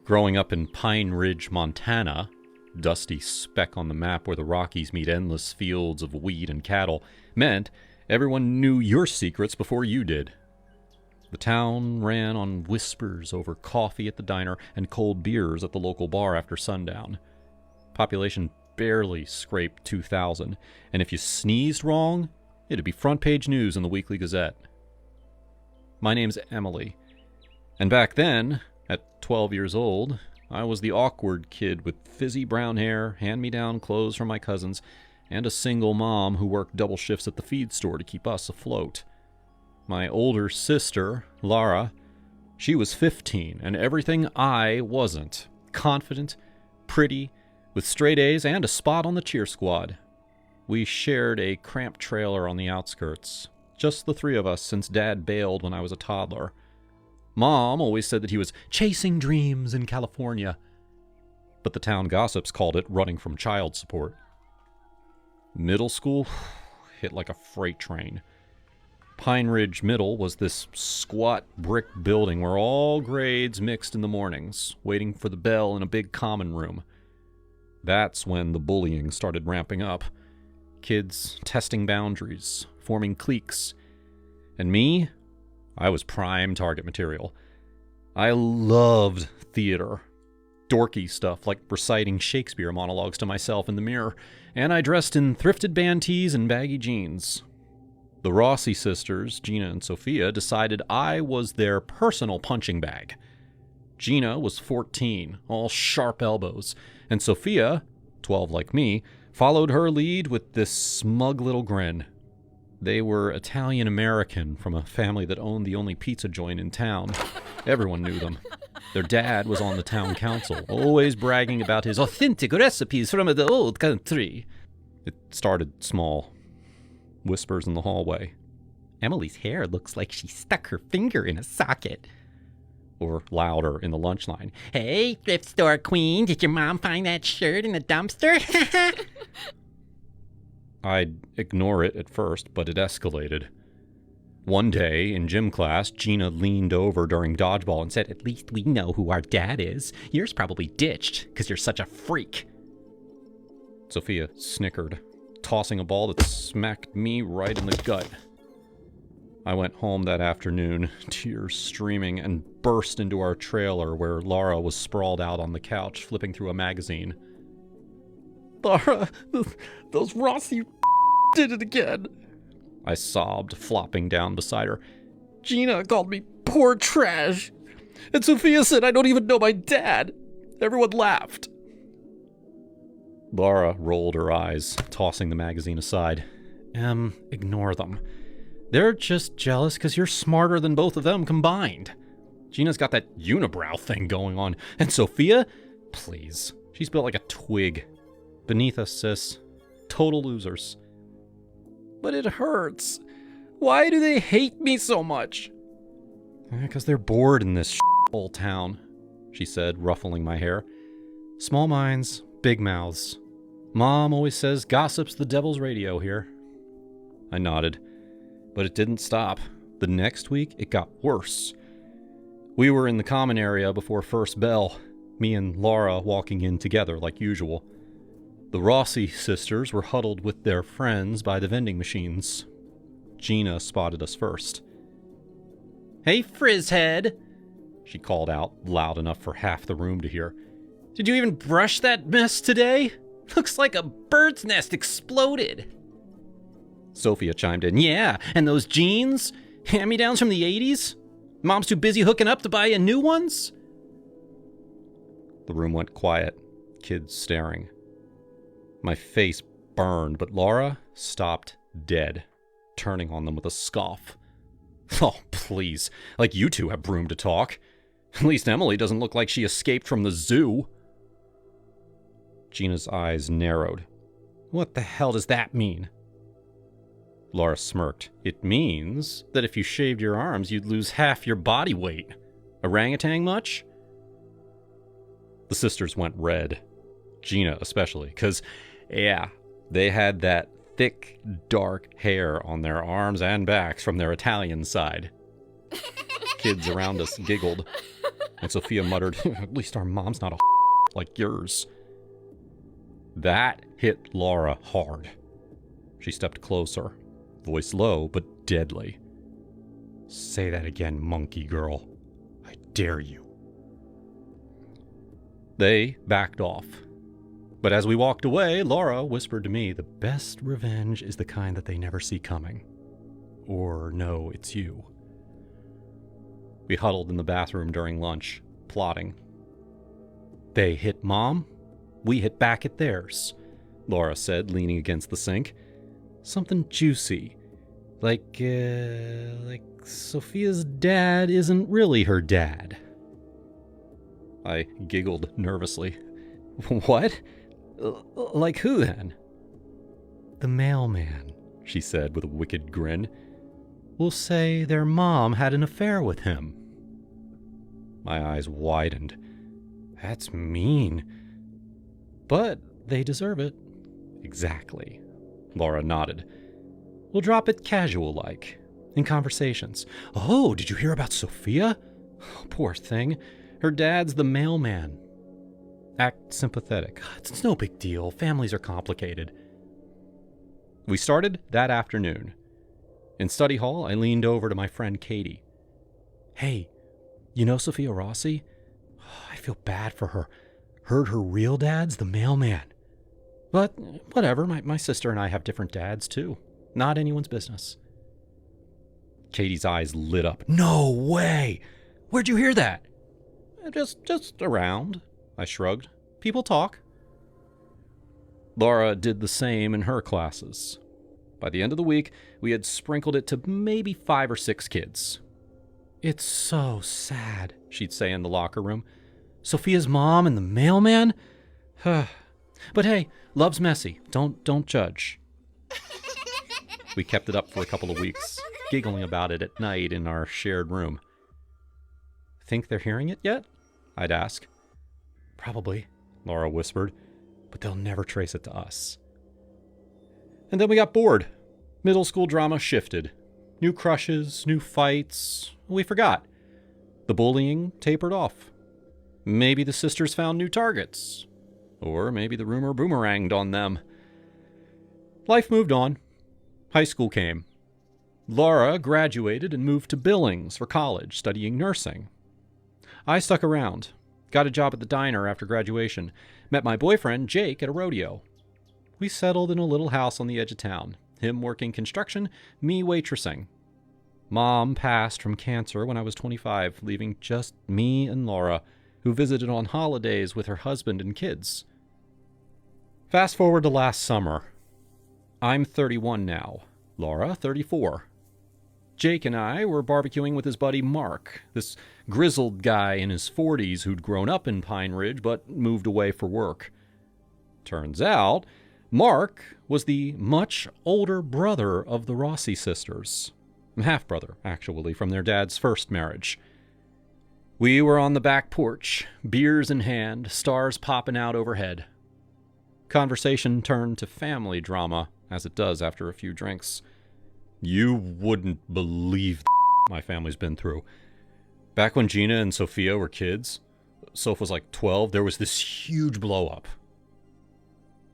Growing up in Pine Ridge, Montana, dusty speck on the map where the Rockies meet endless fields of wheat and cattle, meant everyone knew your secrets before you did. The town ran on whispers over coffee at the diner and cold beers at the local bar after sundown. Population barely scraped 2,000, and if you sneezed wrong, it'd be front-page news in the Weekly Gazette. My name's Emily, and back then, at 12 years old, I was the awkward kid with fizzy brown hair, hand-me-down clothes from my cousins, and a single mom who worked double shifts at the feed store to keep us afloat. My older sister, Lara, she was 15, and everything I wasn't. Confident, pretty, with straight A's and a spot on the cheer squad. We shared a cramped trailer on the outskirts. Just the three of us since Dad bailed when I was a toddler. Mom always said that he was chasing dreams in California, but the town gossips called it running from child support. Middle school hit like a freight train. Pine Ridge Middle was this squat brick building where all grades mixed in the mornings, waiting for the bell in a big common room. That's when the bullying started ramping up. Kids testing boundaries, forming cliques. And me, I was prime target material. I loved theater. Dorky stuff like reciting Shakespeare monologues to myself in the mirror, and I dressed in thrifted band tees and baggy jeans. The Rossi sisters, Gina and Sophia, decided I was their personal punching bag. Gina was 14, all sharp elbows, and Sophia, 12 like me, followed her lead with this smug little grin. They were Italian-American from a family that owned the only pizza joint in town. Everyone knew them. Their dad was on the town council, always bragging about his authentic recipes from the old country. It started small. Whispers in the hallway. Emily's hair looks like she stuck her finger in a socket. Or louder in the lunch line. Hey, thrift store queen, did your mom find that shirt in the dumpster? I'd ignore it at first, but it escalated. One day, in gym class, Gina leaned over during dodgeball and said, "At least we know who our dad is. Yours probably ditched, because you're such a freak." Sophia snickered, tossing a ball that smacked me right in the gut. I went home that afternoon, tears streaming, and burst into our trailer where Laura was sprawled out on the couch, flipping through a magazine. "Laura, those Rossi did it again," I sobbed, flopping down beside her. "Gina called me poor trash, and Sophia said I don't even know my dad. Everyone laughed." Laura rolled her eyes, tossing the magazine aside. Ignore them. They're just jealous because you're smarter than both of them combined. Gina's got that unibrow thing going on. And Sophia? Please. She's built like a twig. Beneath us, sis. Total losers. But it hurts. Why do they hate me so much? Because they're bored in this old town, she said, ruffling my hair. Small minds, big mouths. Mom always says gossip's the devil's radio here. I nodded. But it didn't stop. The next week, it got worse. We were in the common area before first bell, me and Laura walking in together like usual. The Rossi sisters were huddled with their friends by the vending machines. Gina spotted us first. "Hey, Frizzhead," she called out, loud enough for half the room to hear. "Did you even brush that mess today? Looks like a bird's nest exploded." Sophia chimed in. "Yeah, and those jeans? Hand-me-downs from the 80s? Mom's too busy hooking up to buy you new ones?" The room went quiet, kids staring. My face burned, but Laura stopped dead, turning on them with a scoff. "Oh, please. Like you two have room to talk. At least Emily doesn't look like she escaped from the zoo." Gina's eyes narrowed. "What the hell does that mean?" Laura smirked. "It means that if you shaved your arms, you'd lose half your body weight. Orangutan much?" The sisters went red. Gina especially, because, yeah, they had that thick, dark hair on their arms and backs from their Italian side. Kids around us giggled. And Sophia muttered, "At least our mom's not a like yours." That hit Laura hard. She stepped closer, voice low but deadly. "Say that again, monkey girl. I dare you." They backed off. But as we walked away, Laura whispered to me, "The best revenge is the kind that they never see coming. Or no, it's you." We huddled in the bathroom during lunch, plotting. "They hit Mom, we hit back at theirs," Laura said, leaning against the sink. "Something juicy. Like Sophia's dad isn't really her dad." I giggled nervously. "What? Like who then?" "The mailman," she said with a wicked grin. "We'll say their mom had an affair with him." My eyes widened. That's mean. But they deserve it. Exactly. Laura nodded. "We'll drop it casual-like, in conversations. Oh, did you hear about Sophia? Oh, poor thing. Her dad's the mailman." Act sympathetic. "It's no big deal. Families are complicated." We started that afternoon. In study hall, I leaned over to my friend Katie. "Hey, you know Sophia Rossi? I feel bad for her. Heard her real dad's the mailman. But whatever, my sister and I have different dads too. Not anyone's business." Katie's eyes lit up. "No way! Where'd you hear that?" Just around," I shrugged. "People talk." Laura did the same in her classes. By the end of the week, we had sprinkled it to maybe 5 or 6 kids. "It's so sad," she'd say in the locker room. "Sophia's mom and the mailman? But hey, love's messy. Don't judge." We kept it up for a couple of weeks, giggling about it at night in our shared room. "Think they're hearing it yet?" I'd ask. "Probably," Laura whispered, "but they'll never trace it to us." And then we got bored. Middle school drama shifted. New crushes, new fights. We forgot. The bullying tapered off. Maybe the sisters found new targets. Or maybe the rumor boomeranged on them. Life moved on. High school came. Laura graduated and moved to Billings for college, studying nursing. I stuck around. Got a job at the diner after graduation. Met my boyfriend, Jake, at a rodeo. We settled in a little house on the edge of town. Him working construction, me waitressing. Mom passed from cancer when I was 25, leaving just me and Laura, who visited on holidays with her husband and kids. Fast forward to last summer. I'm 31 now. Laura, 34. Jake and I were barbecuing with his buddy Mark, this grizzled guy in his 40s who'd grown up in Pine Ridge but moved away for work. Turns out, Mark was the much older brother of the Rossi sisters. Half-brother, actually, from their dad's first marriage. We were on the back porch, beers in hand, stars popping out overhead. Conversation turned to family drama, as it does after a few drinks. You wouldn't believe the my family's been through. Back when Gina and Sophia were kids, Soph was like 12, there was this huge blow-up.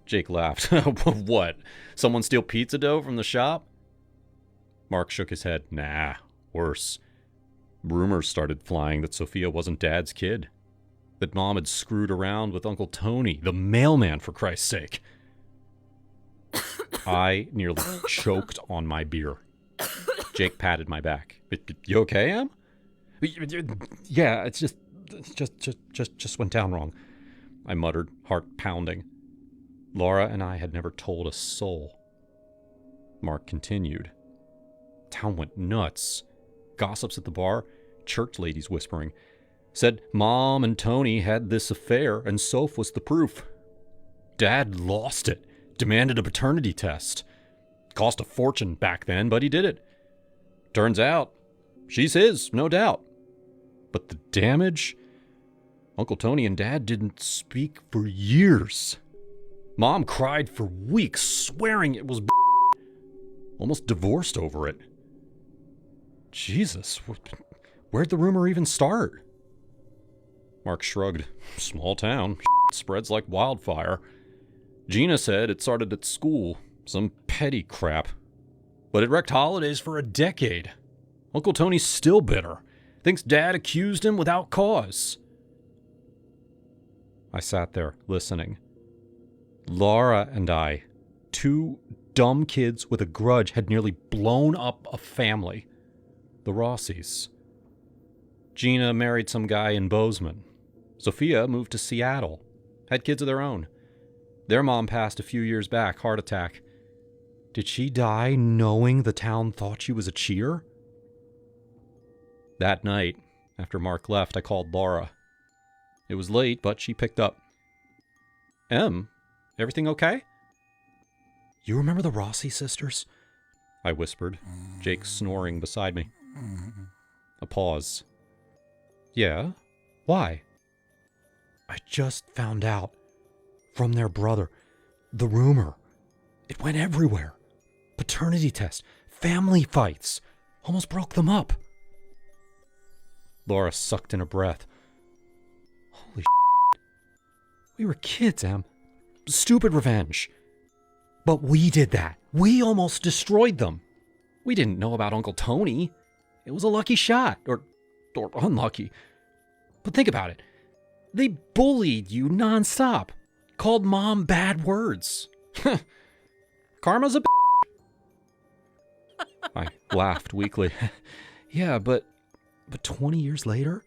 Jake laughed. What? Someone steal pizza dough from the shop? Mark shook his head. Nah, worse. Rumors started flying that Sophia wasn't Dad's kid. That Mom had screwed around with Uncle Tony, the mailman, for Christ's sake. I nearly choked on my beer. Jake patted my back. You okay, Em? Yeah, it's just went down wrong. I muttered, heart pounding. Laura and I had never told a soul. Mark continued. Town went nuts. Gossips at the bar, church ladies whispering. Said Mom and Tony had this affair and Soph was the proof. Dad lost it. Demanded a paternity test. Cost a fortune back then, but he did it. Turns out, she's his, no doubt. But the damage? Uncle Tony and Dad didn't speak for years. Mom cried for weeks, swearing it was almost divorced over it. Jesus, where'd the rumor even start? Mark shrugged. Small town. Spreads like wildfire. Gina said it started at school. Some petty crap. But it wrecked holidays for a decade. Uncle Tony's still bitter. Thinks Dad accused him without cause. I sat there, listening. Laura and I, two dumb kids with a grudge, had nearly blown up a family. The Rossies. Gina married some guy in Bozeman. Sophia moved to Seattle. Had kids of their own. Their mom passed a few years back, heart attack. Did she die knowing the town thought she was a cheer? That night, after Mark left, I called Laura. It was late, but she picked up. Em, everything okay? You remember the Rossi sisters? I whispered, Jake snoring beside me. A pause. Yeah? Why? I just found out. From their brother. The rumor. It went everywhere. Paternity test. Family fights. Almost broke them up. Laura sucked in a breath. Holy shit. We were kids, Em. Stupid revenge. But we did that. We almost destroyed them. We didn't know about Uncle Tony. It was a lucky shot. Or unlucky. But think about it. They bullied you nonstop. Called Mom bad words. Karma's a I laughed weakly. Yeah, but 20 years later?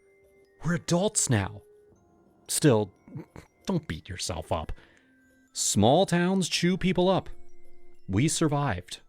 We're adults now. Still, don't beat yourself up. Small towns chew people up. We survived.